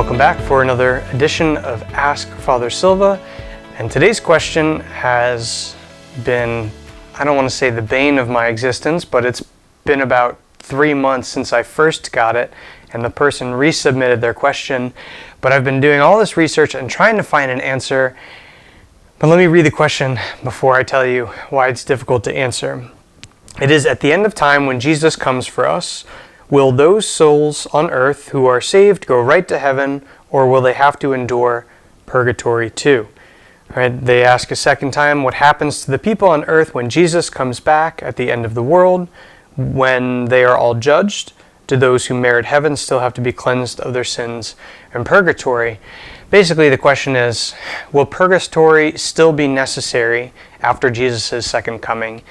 Welcome back for another edition of Ask Father Silva. And today's question has been, I don't want to say the bane of my existence, but it's been about 3 months since I first got it, and the person resubmitted their question. But I've been doing all this research and trying to find an answer. But let me read the question before I tell you why it's difficult to answer. It is, at the end of time, when Jesus comes for us, will those souls on earth who are saved go right to heaven, or will they have to endure purgatory too? Right? They ask a second time, what happens to the people on earth when Jesus comes back at the end of the world, when they are all judged? Do those who merit heaven still have to be cleansed of their sins in purgatory? Basically, the question is, will purgatory still be necessary after Jesus' second coming?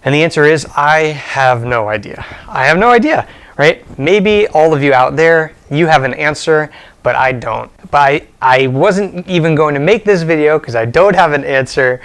And the answer is, I have no idea. I have no idea, right? Maybe all of you out there, you have an answer, but I don't. But I wasn't even going to make this video because I don't have an answer,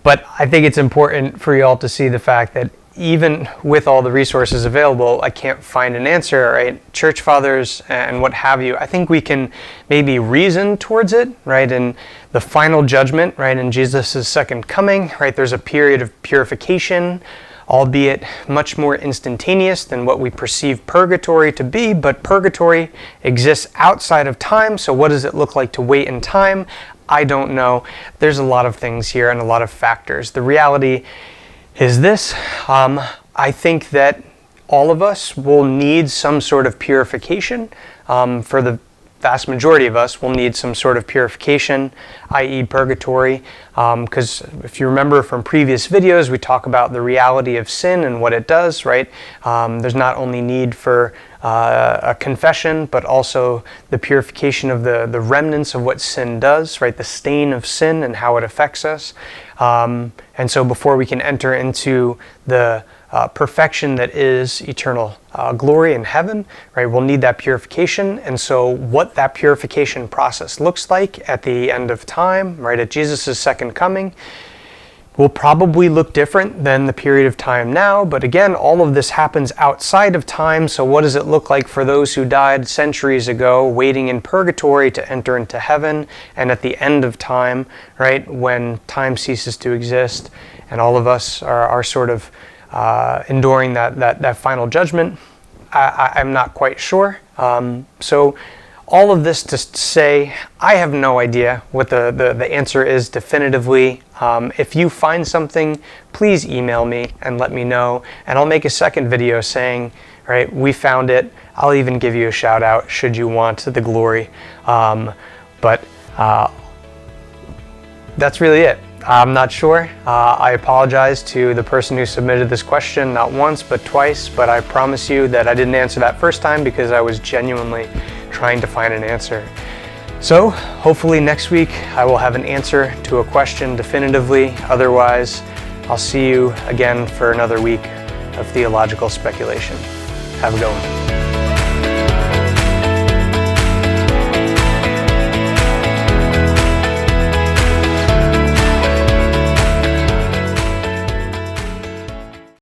but I think it's important for you all to see the fact that even with all the resources available, I can't find an answer, right? Church fathers and what have you, I think we can maybe reason towards it, right? In the final judgment, right? In Jesus' second coming, right? There's a period of purification, albeit much more instantaneous than what we perceive purgatory to be, but purgatory exists outside of time, so what does it look like to wait in time? I don't know. There's a lot of things here and a lot of factors. The reality is this, I think that all of us will need some sort of purification. For the vast majority of us will need some sort of purification, i.e. purgatory, because if you remember from previous videos, we talk about the reality of sin and what it does, right? There's not only need for a confession, but also the purification of the remnants of what sin does, right? The stain of sin and how it affects us. And so before we can enter into the perfection that is eternal glory in heaven, right, we'll need that purification. And so what that purification process looks like at the end of time, right, at Jesus' second coming, will probably look different than the period of time now. But again, all of this happens outside of time. So what does it look like for those who died centuries ago, waiting in purgatory to enter into heaven? And at the end of time, right, when time ceases to exist, and all of us are sort of enduring that final judgment, I'm not quite sure. So all of this to say, I have no idea what the answer is definitively. If you find something, please email me and let me know, and I'll make a second video saying, right, we found it. I'll even give you a shout out should you want the glory. But that's really it. I'm not sure. I apologize to the person who submitted this question, not once, but twice, but I promise you that I didn't answer that first time because I was genuinely trying to find an answer. So hopefully next week I will have an answer to a question definitively. Otherwise, I'll see you again for another week of theological speculation. Have a good one.